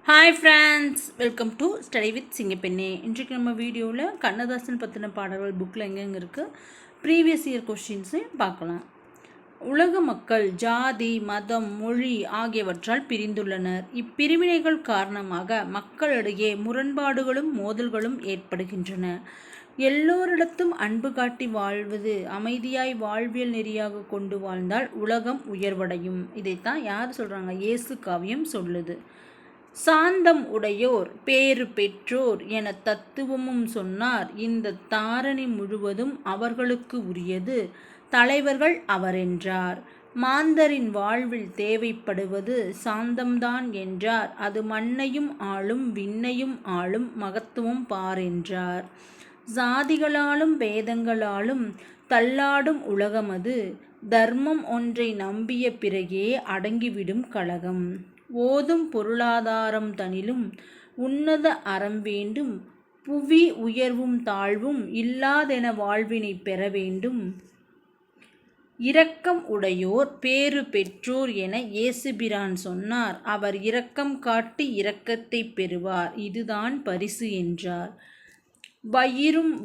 Hi friends, welcome to study with Singappenne. இன்றைக்கு நம்ம வீடியோவில் கண்ணதாசன் பற்றின பாடல்கள் புக்கில் எங்கெங்கே இருக்குது, ப்ரீவியஸ் இயர் கொஸ்டின்ஸையும் பார்க்கலாம். உலக மக்கள் ஜாதி, மதம், மொழி ஆகியவற்றால் பிரிந்துள்ளனர். இப்பிரிவினைகள் காரணமாக மக்களிடையே முரண்பாடுகளும் மோதல்களும் ஏற்படுகின்றன. எல்லோரிடத்தும் அன்பு காட்டி வாழ்வது, அமைதியாய் வாழ்வியல் நெறியாக கொண்டு வாழ்ந்தால் உலகம் உயர்வடையும். இதைத்தான் யார் சொல்கிறாங்க? இயேசு காவியம் சொல்லுது. சாந்தம் உடையோர் பேறு பெற்றோர் என தத்துவமும் சொன்னார். இந்த தாரணி முழுவதும் அவர்களுக்கு உரியது, தலைவர்கள் அவரென்றார். மாந்தரின் வாழ்வில் தேவைப்படுவது சாந்தம்தான் என்றார். அது மண்ணையும் ஆளும் விண்ணையும் ஆளும் மகத்துவம் பாரென்றார். சாதிகளாலும் பேதங்களாலும் தள்ளாடும் உலகமது, தர்மம் ஒன்றை நம்பிய பிறகே அடங்கிவிடும் கலகம். ஓதும் பொருளாதாரம் தனிலும் உன்னத அறம் வேண்டும், புவி உயர்வும் தாழ்வும் இல்லாதென வாழ்வினை பெற வேண்டும். இரக்கம் உடையோர் பேறு பெற்றோர் என இயேசுபிரான் சொன்னார். அவர் இரக்கம் காட்டி இரக்கத்தை பெறுவார், இதுதான் பரிசு என்றார்.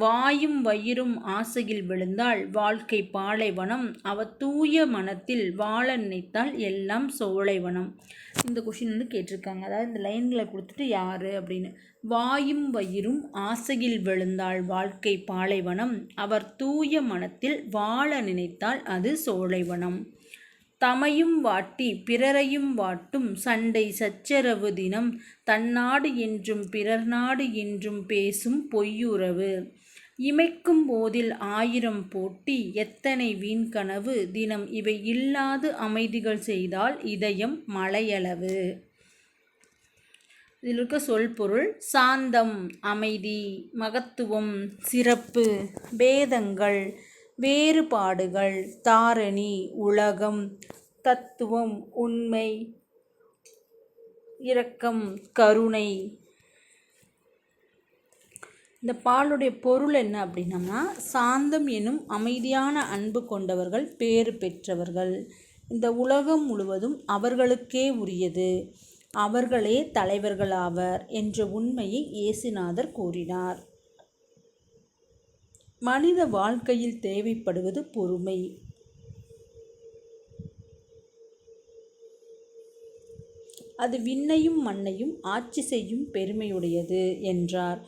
வாயும் வயிறும் ஆசையில் விழுந்தால் வாழ்க்கை பாலைவனம், அவ தூய மனத்தில் வாழ நினைத்தால் எல்லாம் சோலைவனம். இந்த கொஷின் கேட்டிருக்காங்க. அதாவது இந்த லைன்களை கொடுத்துட்டு யார் அப்படின்னு. வாயும் வயிறும் ஆசையில் விழுந்தால் வாழ்க்கை பாலைவனம், அவர் தூய மனத்தில் வாழ நினைத்தால் அது சோலைவனம். தமையும் வாட்டி பிறரையும் வாட்டும் சண்டை சச்சரவு தினம், தன்னாடு என்றும் பிறர் நாடு என்றும் பேசும் பொய்யுறவு. இமைக்கும் போதில் ஆயிரம் போட்டி, எத்தனை வீண் கனவு தினம், இவை இல்லாது அமைதிகள் செய்தால் இதயம் மலையளவு. இதில் இருக்க சொல் பொருள்: சாந்தம் அமைதி, மகத்துவம் சிறப்பு, பேதங்கள் வேறுபாடுகள், தாரணி உலகம், தத்துவம் உண்மை, இரக்கம் கருணை. இந்த பாலுடைய பொருள் என்ன அப்படின்னம்னா, சாந்தம் எனும் அமைதியான அன்பு கொண்டவர்கள் பேறு பெற்றவர்கள். இந்த உலகம் முழுவதும் அவர்களுக்கே உரியது, அவர்களே தலைவர்களாவர் என்ற உண்மையை இயேசுநாதர் கூறினார். மனித வாழ்க்கையில் தேவைப்படுவது பொறுமை. அது விண்ணையும் மண்ணையும் ஆட்சி செய்யும் பெருமையுடையது என்றார்.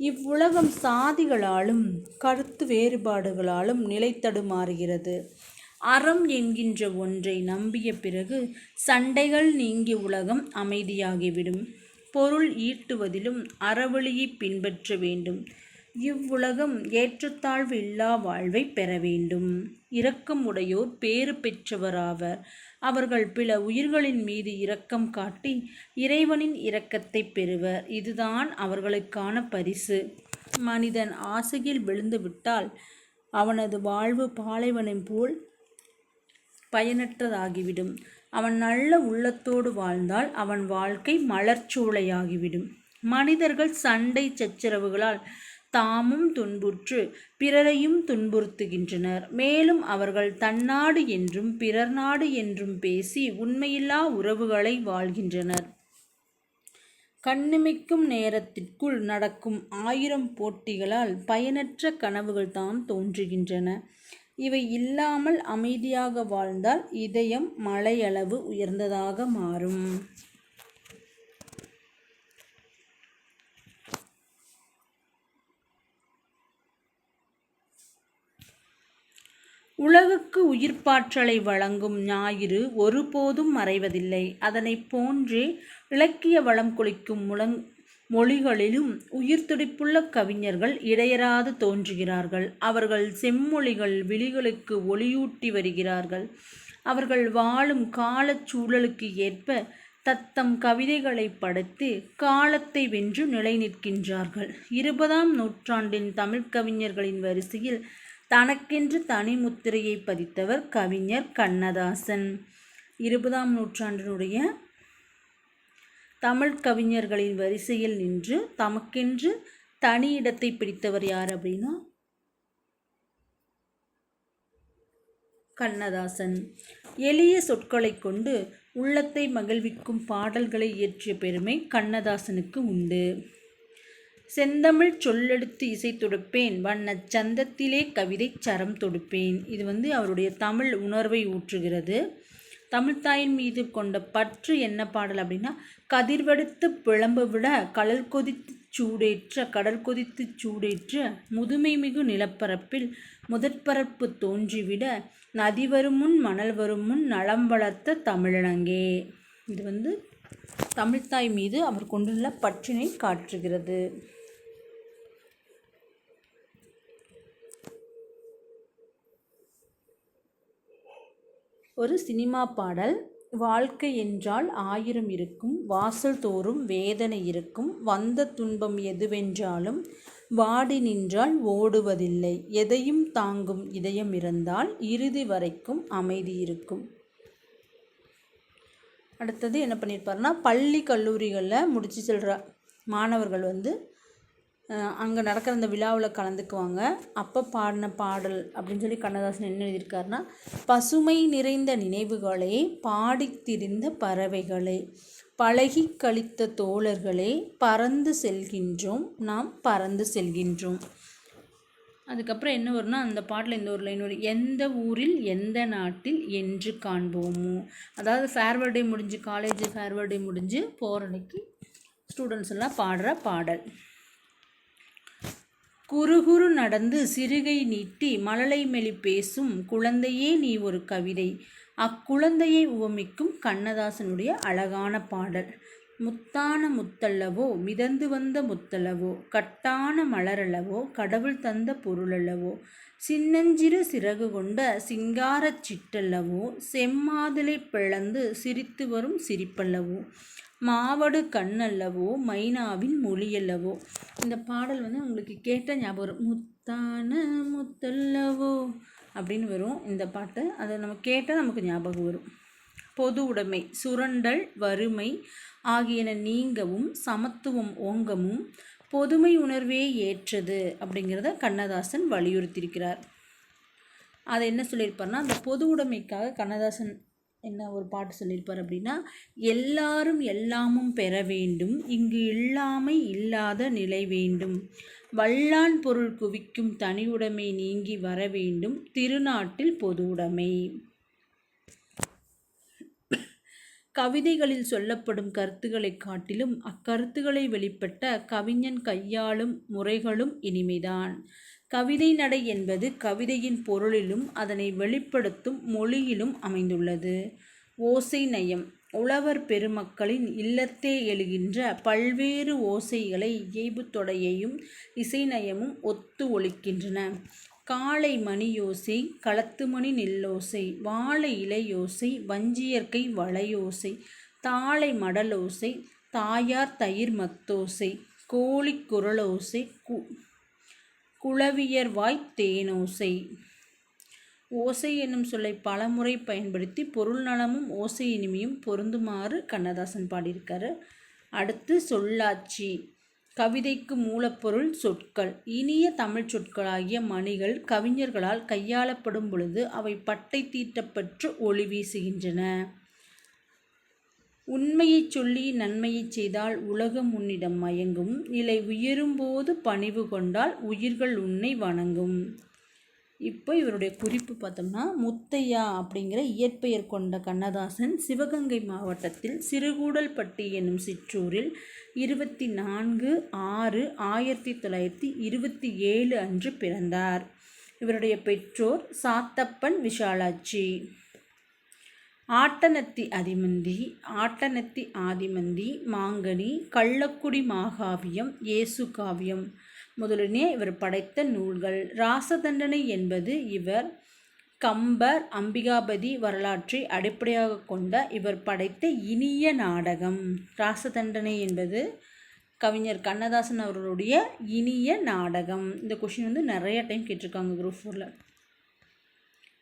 இவ்வுலகம் சாதிகளாலும் கருத்து வேறுபாடுகளாலும் நிலைத்தடுமாறுகிறது. அறம் என்கின்ற ஒன்றை நம்பிய பிறகு சண்டைகள் நீங்கி உலகம் அமைதியாகிவிடும். பொருள் ஈட்டுவதிலும் அறவழியை பின்பற்ற வேண்டும். இவ்வுலகம் ஏற்றத்தாழ்வு இல்லா வாழ்வை பெற வேண்டும். இரக்கம் உடையோர் பேறு பெற்றவராவர். அவர்கள் பிற உயிர்களின் மீது இரக்கம் காட்டி இறைவனின் இரக்கத்தை பெறுவர், இதுதான் அவர்களுக்கான பரிசு. மனிதன் ஆசையில் விழுந்துவிட்டால் அவனது வாழ்வு பாலைவனம் போல் பயனற்றதாகிவிடும். அவன் நல்ல உள்ளத்தோடு வாழ்ந்தால் அவன் வாழ்க்கை மலர்ச்சோலையாகிவிடும். மனிதர்கள் சண்டை சச்சரவுகளால் தாமும் துன்புற்று பிறரையும் துன்புறுத்துகின்றனர். மேலும் அவர்கள் தன்னாடு என்றும் பிறர் நாடு என்றும் பேசி உண்மையில்லா உறவுகளை வாழ்கின்றனர். கண்ணிமைக்கும் நேரத்திற்குள் நடக்கும் 1000 போட்டிகளால் பயனற்ற கனவுகள் தாம் தோன்றுகின்றன. இவை இல்லாமல் அமைதியாக வாழ்ந்தால் இதயம் மலையளவு உயர்ந்ததாக மாறும். உலகுக்கு உயிர்ப்பாற்றலை வழங்கும் ஞாயிறு ஒருபோதும் மறைவதில்லை. அதனை போன்றே இலக்கிய வளம் கொளிக்கும் மொழிகளிலும் உயிர்த்துடிப்புள்ள கவிஞர்கள் இடையராது தோன்றுகிறார்கள். அவர்கள் செம்மொழிகள் விழிகளுக்கு ஒளியூட்டி வருகிறார்கள். அவர்கள் வாழும் காலச் சூழலுக்கு ஏற்ப தத்தம் கவிதைகளை படைத்து காலத்தை வென்று நிலை நிற்கின்றார்கள். 20ஆம் நூற்றாண்டின் தமிழ் கவிஞர்களின் வரிசையில் தனக்கென்று தனி முத்திரையை பதித்தவர் கவிஞர் கண்ணதாசன். 20ஆம் நூற்றாண்டினுடைய தமிழ் கவிஞர்களின் வரிசையில் நின்று தமக்கென்று தனி இடத்தை பிடித்தவர் யார் அப்படின்னா கண்ணதாசன். எளிய சொற்களை கொண்டு உள்ளத்தை மகிழ்விக்கும் பாடல்களை இயற்றிய பெருமை கண்ணதாசனுக்கு உண்டு. செந்தமிழ் சொல்லெடுத்து இசை தொடுப்பேன், வண்ணச் சந்தத்திலே கவிதை சரம் தொடுப்பேன். இது அவருடைய தமிழ் உணர்வை ஊற்றுகிறது. தமிழ்த்தாயின் மீது கொண்ட பற்று என்ன பாடல் அப்படின்னா, கதிர்வெடுத்து பிளம்பு விட கடல் கொதித்து சூடேற்ற முதுமை மிகு நிலப்பரப்பில் முதற்பரப்பு தோன்றிவிட நதி வருமுன் மணல் வருமுன் நலம் வளர்த்த தமிழனங்கே. இது தமிழ்த்தாய் மீது அவர் கொண்டுள்ள பற்றினை காட்டுகிறது. ஒரு சினிமா பாடல். வாழ்க்கை என்றால் 1000 இருக்கும், வாசல் தோறும் வேதனை இருக்கும், வந்த துன்பம் எதுவென்றாலும் வாடி நின்றால் ஓடுவதில்லை, எதையும் தாங்கும் இதயம் இருந்தால் இறுதி வரைக்கும் அமைதி இருக்கும். அடுத்தது என்ன பண்ணியிருப்பாருன்னா, பள்ளி கல்லூரிகளில் முடிச்சு செல்கிற மாணவர்கள் அங்கே நடக்கிற அந்த விழாவில் கலந்துக்குவாங்க. அப்போ பாடின பாடல் அப்படின்னு சொல்லி கண்ணதாசன் என்ன எழுதியிருக்காருன்னா, பசுமை நிறைந்த நினைவுகளே, பாடித் திரிந்த பறவைகளே, பழகி கழித்த தோழர்களே, பறந்து செல்கின்றோம் நாம் பறந்து செல்கின்றோம். அதுக்கப்புறம் என்ன வரும்னா, அந்த பாட்டில் இந்த ஒரு லைன் வரும், எந்த ஊரில் எந்த நாட்டில் என்று காண்போமோ. அதாவது ஃபேர்வெல் டே முடிஞ்சு, காலேஜ் ஃபேர்வெல் டே முடிஞ்சு போகிற அன்னைக்கு ஸ்டூடெண்ட்ஸ் எல்லாம் பாடுற பாடல். குறுகுறு நடந்து சிறுகை நீட்டி மழலை மெலி பேசும் குழந்தையே நீ ஒரு கவிதை. அக்குழந்தையை உவமிக்கும் கண்ணதாசனுடைய அழகான பாடல். முத்தான முத்தல்லவோ, மிதந்து வந்த முத்தல்லவோ, கட்டான மலரல்லவோ, கடவுள் தந்த பொருளல்லவோ, சின்னஞ்சிறு சிறகு கொண்ட சிங்காரச் சிட்டல்லவோ, செம்மாதுளை பிளந்து சிரித்து வரும் சிரிப்பல்லவோ, மாவடு கண்ணல்லவோ, மைனாவின் மொழியல்லவோ. இந்த பாடல் உங்களுக்கு கேட்ட ஞாபகம் வரும். முத்தான முத்தல்லவோ அப்படின்னு வரும் இந்த பாட்டு. அதை நம்ம கேட்டால் நமக்கு ஞாபகம் வரும். பொது உடைமை, சுரண்டல், வறுமை ஆகியன நீங்கவும் சமத்துவம் ஓங்கமும் பொதுமை உணர்வே ஏற்றது அப்படிங்கிறத கண்ணதாசன் வலியுறுத்தியிருக்கிறார். அதை என்ன சொல்லியிருப்பார்னா, அந்த பொது உடைமைக்காக கண்ணதாசன் என்ன ஒரு பாட்டு சொல்லியிருப்பார் அப்படின்னா, எல்லாரும் எல்லாமும் பெற வேண்டும், இங்கு இல்லாமை இல்லாத நிலை வேண்டும், வல்லான் பொருள் குவிக்கும் தனியுடைமை நீங்கி வர வேண்டும், திருநாட்டில் பொது உடைமை. கவிதைகளில் சொல்லப்படும் கருத்துக்களை காட்டிலும் அக்கருத்துக்களை வெளிப்பட்ட கவிஞன் கையாளும் முறைகளும் இனிமைதான். கவிதை நடை என்பது கவிதையின் பொருளிலும் அதனை வெளிப்படுத்தும் மொழியிலும் அமைந்துள்ளது. ஓசை நயம், உழவர் பெருமக்களின் இல்லத்தே எழுகின்ற பல்வேறு ஓசைகளை இயைபுத்தொடையையும் இசைநயமும் ஒத்து ஒலிக்கின்றன. காளை மணியோசை, களத்துமணி நெல்லோசை, வாழை இலையோசை, வஞ்சியற்கை வளையோசை, தாளை மடலோசை, தாயார் தயிர் மத்தோசை, கோழி குரலோசை, குளவியர்வாய் தேனோசை. ஓசை என்னும் சொல்லை பலமுறை பயன்படுத்தி பொருள் நலமும் ஓசை இனிமையும் பொருந்துமாறு கண்ணதாசன் பாடியிருக்காரு. அடுத்து சொல்லாட்சி. கவிதைக்கு மூலப்பொருள் சொற்கள். இனிய தமிழ் சொற்களாகிய மணிகள் கவிஞர்களால் கையாளப்படும் பொழுது அவை பட்டை தீட்டப்பட்டு ஒளி வீசுகின்றன. உண்மையைச் சொல்லி நன்மையைச் செய்தால் உலகம் உன்னிடம் மயங்கும், நிலை உயரும்போது பணிவு கொண்டால் உயிர்கள் உன்னை வணங்கும். இப்போ இவருடைய குறிப்பு பார்த்தோம்னா, முத்தையா அப்படிங்கிற இயற்பெயர் கொண்ட கண்ணதாசன் சிவகங்கை மாவட்டத்தில் சிறுகூடல்பட்டி என்னும் சிற்றூரில் 24/6/1927 அன்று பிறந்தார். இவருடைய பெற்றோர் சாத்தப்பன் விஷாலாட்சி. ஆட்டனத்தி ஆதிமந்தி, மாங்கனி, கள்ளக்குடி மாகாவியம், இயேசு காவியம் முதலிய இவர் படைத்த நூல்கள். ராசதண்டனை என்பது இவர் கம்பர், அம்பிகாபதி வரலாற்றை அடிப்படையாக கொண்ட இவர் படைத்த இனிய நாடகம். ராசதண்டனை என்பது கவிஞர் கண்ணதாசன் அவர்களுடைய இனிய நாடகம். இந்த கொஷின் நிறைய டைம் கேட்டிருக்காங்க குரூப் 4ல்.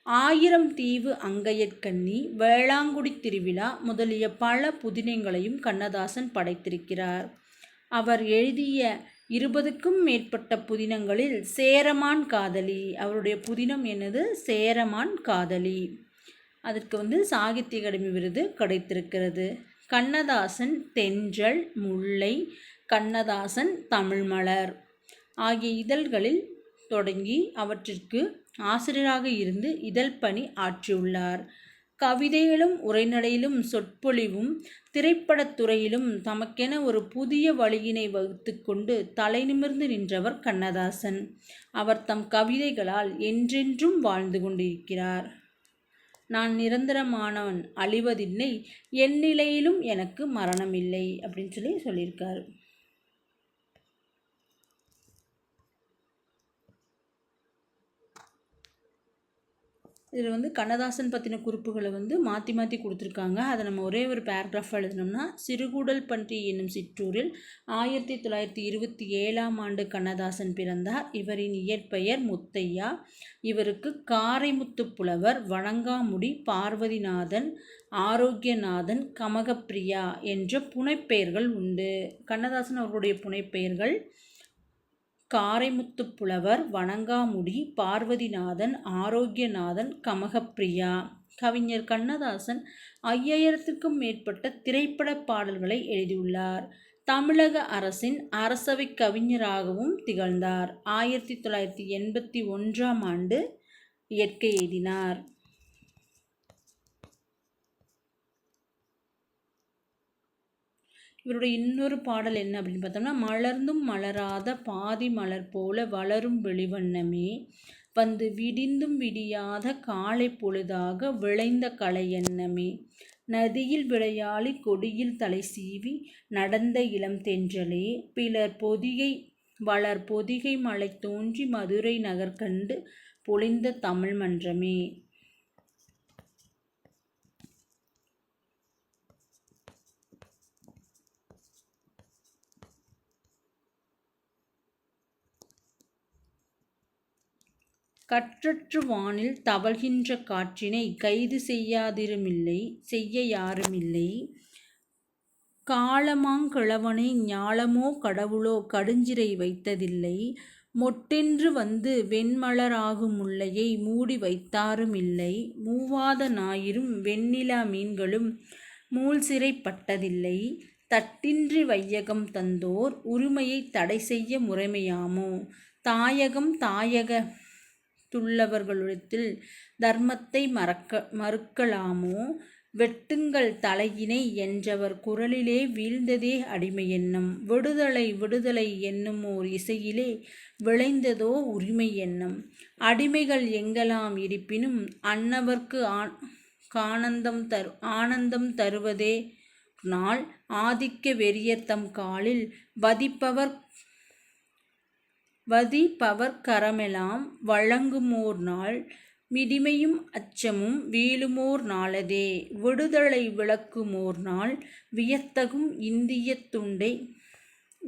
1000 தீவு அங்கையற்கண்ணி, வேளாங்குடி திருவிழா முதலிய பல புதினங்களையும் கண்ணதாசன் படைத்திருக்கிறார். அவர் எழுதிய 20க்கும் மேற்பட்ட புதினங்களில் சேரமான் காதலி, அவருடைய புதினம் என்னது? சேரமான் காதலி. அதற்கு சாகித்ய அகாடமி விருது கிடைத்திருக்கிறது. கண்ணதாசன் தென்றல், முல்லை, கண்ணதாசன் தமிழ்மலர் ஆகிய இதழ்களில் தொடங்கி அவற்றிற்கு ஆசிரியராக இருந்து இதழ் பணி ஆற்றியுள்ளார். கவிதையிலும் உரைநடையிலும் சொற்பொழிவும் திரைப்படத்துறையிலும் தமக்கென ஒரு புதிய வழியினை வகுத்து கொண்டு தலை நிமிர்ந்து நின்றவர் கண்ணதாசன். அவர் தம் கவிதைகளால் என்றென்றும் வாழ்ந்து கொண்டிருக்கிறார். நான் நிரந்தரமானவன், அழிவதில்லை, என் நிலையிலும் எனக்கு மரணம் இல்லை அப்படின்னு சொல்லியிருக்காரு. இதில் கண்ணதாசன் பற்றின குறிப்புகளை மாற்றி மாற்றி கொடுத்துருக்காங்க. அதை நம்ம ஒரே ஒரு பேராகிராஃப் எழுதினோம்னா, சிறுகூடல் பன்றி என்னும் சிற்றூரில் 1927ஆம் ஆண்டு கண்ணதாசன் பிறந்தார். இவரின் இயற்பெயர் முத்தையா. இவருக்கு காரைமுத்து புலவர், வணங்காமுடி, பார்வதிநாதன், ஆரோக்கியநாதன், கமகப்பிரியா என்ற புனைப்பெயர்கள் உண்டு. கண்ணதாசன் அவர்களுடைய புனைப்பெயர்கள் காரைமுத்து புலவர், வணங்காமுடி, பார்வதிநாதன், ஆரோக்கியநாதன், கமகப்பிரியா. கவிஞர் கண்ணதாசன் 5000க்கும் மேற்பட்ட திரைப்பட பாடல்களை எழுதியுள்ளார். தமிழக அரசின் அரசவை கவிஞராகவும் திகழ்ந்தார். 1981ஆம் ஆண்டு இயற்கை எய்தினார். இவருடைய இன்னொரு பாடல் என்ன அப்படின்னு பார்த்தோம்னா, மலர்ந்தும் மலராத பாதி மலர் போல வளரும் வெளிவண்ணமே, வந்து விடிந்தும் விடியாத காலை பொழுதாக விளைந்த கலை எண்ணமே, நதியில் விளையாளி கொடியில் தலை சீவி நடந்த இளம் தென்றலே, பிலர் பொதிகை வளர் பொதிகை மலை தோன்றி மதுரை நகர் கண்டு பொழிந்த தமிழ் மன்றமே. கற்றற்று வானில் தவழ்கின்ற காற்றினை கைது செய்யாதிருமில்லை, செய்ய யாருமில்லை, காலமாங்கிழவனை ஞாலமோ கடவுளோ கடுஞ்சிறை வைத்ததில்லை, மொட்டென்று வந்து வெண்மலராகும் முல்லையை மூடி வைத்தாருமில்லை, மூவாத ஞாயிறும் வெண்ணிலா மீன்களும் மூழ்சிறை பட்டதில்லை, தட்டின்றி வையகம் தந்தோர் உரிமையை தடை செய்ய முறைமையாமோ, தாயகம் தாயக துள்ளவர்களிடத்தில் தர்மத்தை மறுக்கலாமோ, வெட்டுங்கள் தலையினை என்றவர் குரலிலே வீழ்ந்ததே அடிமை எண்ணம், விடுதலை விடுதலை என்னுமோர் இசையிலே விளைந்ததோ உரிமை எண்ணம், அடிமைகள் எங்கெல்லாம் இருப்பினும் அன்னவர்க்கு ஆனந்தம் தருவதே நாள், ஆதிக்க வெறியர்தம் காலில் வதிப்பவர் கரமெலாம் வழங்குமோர் நாள், மிடிமையும் அச்சமும் வீழுமோர் நாளதே, விடுதலை விளக்குமோர் நாள், வியத்தகும்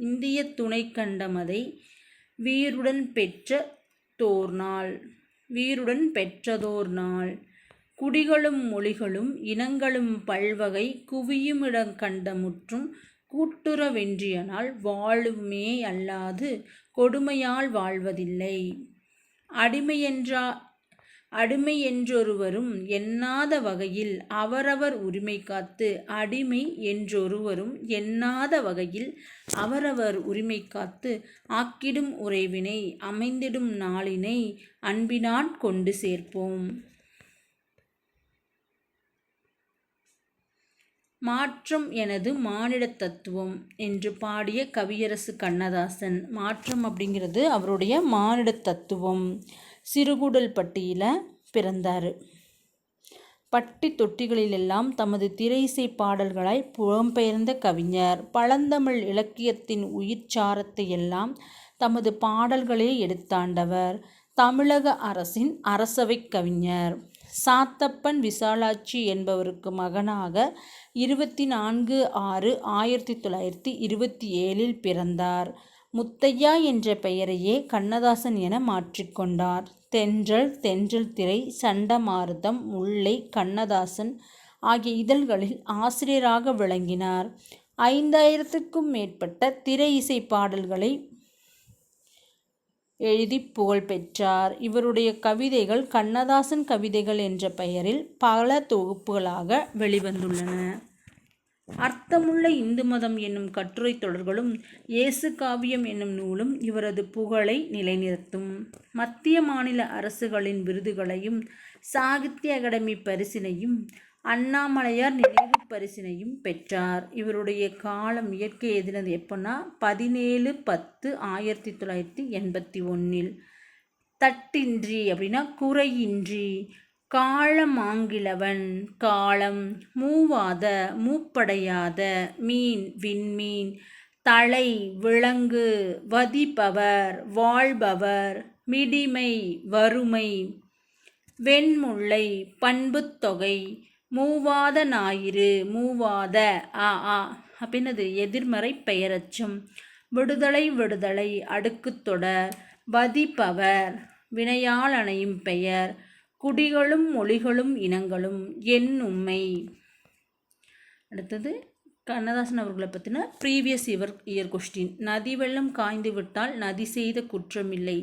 இந்திய துணை கண்டமதை வீருடன் பெற்றதோர் நாள், குடிகளும் மொழிகளும் இனங்களும் பல்வகை குவியுமிடங் கண்டமுற்றும் கூட்டுற வென்றியனால் வாழுமே அல்லாது கொடுமையால் வாழ்வதில்லை, அடிமை என்றொருவரும் எண்ணாத வகையில் அவரவர் உரிமை காத்து, அடிமை என்றொருவரும் எண்ணாத வகையில் அவரவர் உரிமை காத்து, ஆக்கிடும் உறைவினை அமைந்திடும் நாளினை அன்பினான் கொண்டு சேர்ப்போம். மாற்றம் எனது மானிட தத்துவம் என்று பாடிய கவியரசு கண்ணதாசன். மாற்றம் அப்படிங்கிறது அவருடைய மானிட தத்துவம். சிறுகூடல்பட்டியில் பிறந்தார். பட்டி தொட்டிகளிலெல்லாம் தமது திரையிசை பாடல்களாய் புலம்பெயர்ந்த கவிஞர். பழந்தமிழ் இலக்கியத்தின் உயிர்ச்சாரத்தை எல்லாம் தமது பாடல்களே எடுத்தாண்டவர். தமிழக அரசின் அரசவை கவிஞர். சாத்தப்பன் விசாலாட்சி என்பவருக்கு மகனாக 24/6/1927 பிறந்தார். முத்தையா என்ற பெயரையே கண்ணதாசன் என மாற்றிக்கொண்டார். தென்றல் திரை, சண்டமாருதம், முல்லை, கண்ணதாசன் ஆகிய இதழ்களில் ஆசிரியராக விளங்கினார். 5000க்கும் மேற்பட்ட திரை இசை பாடல்களை எழுதி புகழ் பெற்றார். இவருடைய கவிதைகள் கண்ணதாசன் கவிதைகள் என்ற பெயரில் பல தொகுப்புகளாக வெளிவந்துள்ளன. அர்த்தமுள்ள இந்து மதம் என்னும் கட்டுரை தொடர்களும் இயேசு காவியம் என்னும் நூலும் இவரது புகழை நிலைநிறுத்தும். மத்திய மாநில அரசுகளின் விருதுகளையும் சாகித்ய அகாடமி பரிசினையும் அண்ணாமலையார் நினைவு பரிசினையும் பெற்றார். இவருடைய காலம் இயற்கை எதினது எப்போன்னா 17/10/1981. தட்டின்றி அப்படின்னா குறையின்றி. காளமாங்கிழவன் காலம். மூவாத மூப்படையாத மீன் விண்மீன். தலை விலங்கு. வதிப்பவர் வாழ்பவர். மிடிமை வறுமை. வெண்முல்லை பண்புத்தொகை. மூவாத ஞாயிறு. மூவாத அப்படின்னது எதிர்மறை பெயரச்சம். விடுதலை விடுதலை அடுக்குத்தொடர். வதிப்பவர் வினையால் அணையும் பெயர். குடிகளும் மொழிகளும் இனங்களும் எண்ணும்மை. அடுத்தது கண்ணதாசன் அவர்களை பற்றின ப்ரீவியஸ் இயர் கொஸ்டின். நதி வெள்ளம் காய்ந்து விட்டால் நதி செய்த குற்றமில்லை.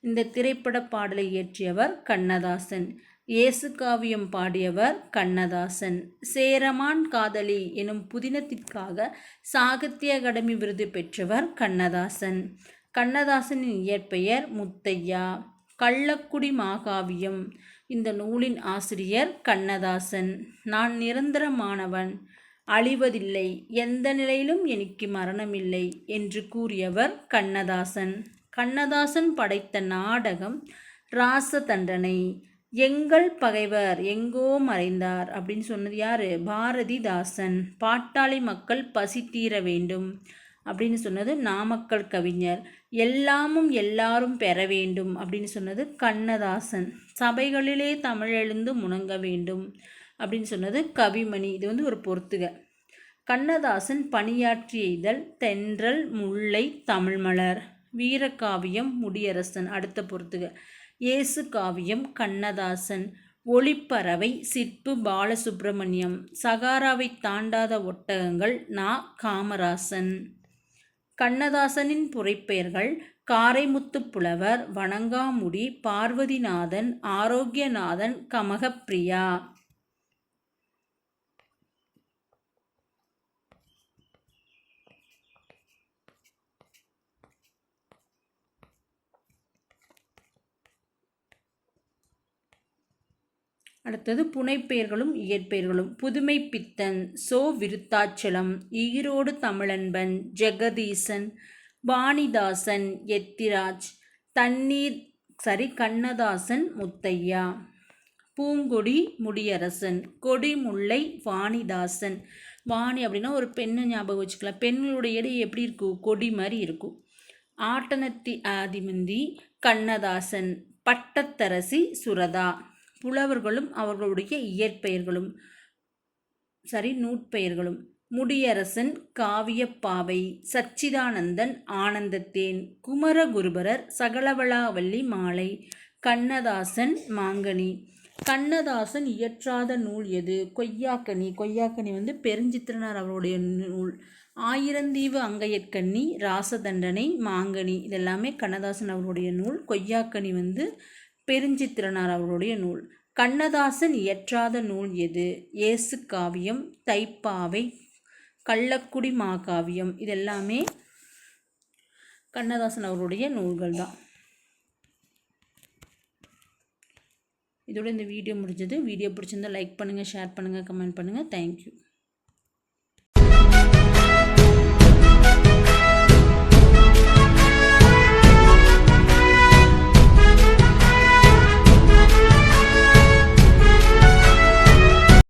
இந்த திரைப்பட பாடலை இயற்றியவர் கண்ணதாசன். இயேசு காவியம் பாடியவர் கண்ணதாசன். சேரமான் காதலி எனும் புதினத்திற்காக சாகித்ய அகாடமி விருது பெற்றவர் கண்ணதாசன். கண்ணதாசனின் இயற்பெயர் முத்தையா. கள்ளக்குடி மாகாவியம் இந்த நூலின் ஆசிரியர் கண்ணதாசன். நான் நிரந்தரமானவன், அழிவதில்லை, எந்த நிலையிலும் எனக்கு மரணமில்லை என்று கூறியவர் கண்ணதாசன். கண்ணதாசன் படைத்த நாடகம் ராசதண்டனை. எங்கள் பகைவர் எங்கோ மறைந்தார் அப்படின்னு சொன்னது யார்? பாரதிதாசன். பாட்டாளி மக்கள் பசி தீர வேண்டும் அப்படின்னு சொன்னது நாமக்கல் கவிஞர். எல்லாமும் எல்லாரும் பெற வேண்டும் அப்படின்னு சொன்னது கண்ணதாசன். சபைகளிலே தமிழெழுந்து முழங்க வேண்டும் அப்படின்னு சொன்னது கவிமணி. இது ஒரு பொறுத்துக. கண்ணதாசன் பணியாற்றிய இதழ் தென்றல், முல்லை, தமிழ்மலர். வீரகாவியம் முடியரசன். அடுத்த பொறுத்துக. இயேசு காவியம் கண்ணதாசன். ஒளிப்பறவை சிற்பு பாலசுப்ரமணியம். சகாராவை தாண்டாத ஒட்டகங்கள் நா. காமராசன். கண்ணதாசனின் புரைப்பெயர்கள் காரைமுத்துப் புலவர், வணங்காமுடி, பார்வதிநாதன், ஆரோக்கியநாதன், கமகப்பிரியா. அடுத்தது புனைப்பெயர்களும் இயற்பெயர்களும். புதுமை பித்தன், சோ விருத்தாச்சலம், ஈரோடு தமிழன்பன், ஜெகதீசன், வாணிதாசன், எத்திராஜ், தண்ணீர் கண்ணதாசன், முத்தையா. பூங்கொடி முடியரசன். கொடிமுல்லை வாணிதாசன். வாணி அப்படின்னா ஒரு பெண்ணை ஞாபகம் வச்சுக்கலாம். பெண்களுடைய எடை எப்படி இருக்கும்? கொடி மாதிரி இருக்கும். ஆட்டனத்தி ஆதிமந்தி கண்ணதாசன். பட்டத்தரசி சுரதா. புலவர்களும் அவர்களுடைய இயற்பெயர்களும் நூற்பெயர்களும். முடியரசன் காவியப்பாவை. சச்சிதானந்தன் ஆனந்தத்தேன். குமரகுருபரர் சகலவளாவல்லி மாலை. கண்ணதாசன் மாங்கனி. கண்ணதாசன் இயற்றாத நூல் எது? கொய்யாக்கனி. கொய்யாக்கனி பெருஞ்சித்திரனார் அவருடைய நூல். ஆயிரந்தீவு அங்கையற்கண்ணி, ராசதண்டனை, மாங்கனி இதெல்லாமே கண்ணதாசன் அவருடைய நூல். கொய்யாக்கனி பெருஞ்சித்திரனார் அவருடைய நூல். கண்ணதாசன் இயற்றாத நூல் எது? இயேசு காவியம், தைப்பாவை, கள்ளக்குடி மாகாவியம் இதெல்லாமே கண்ணதாசன் அவருடைய நூல்கள் தான். இதோட இந்த வீடியோ முடிஞ்சது. வீடியோ பிடிச்சிருந்தால் லைக் பண்ணுங்கள், ஷேர் பண்ணுங்கள், கமெண்ட் பண்ணுங்கள். தேங்க்யூ.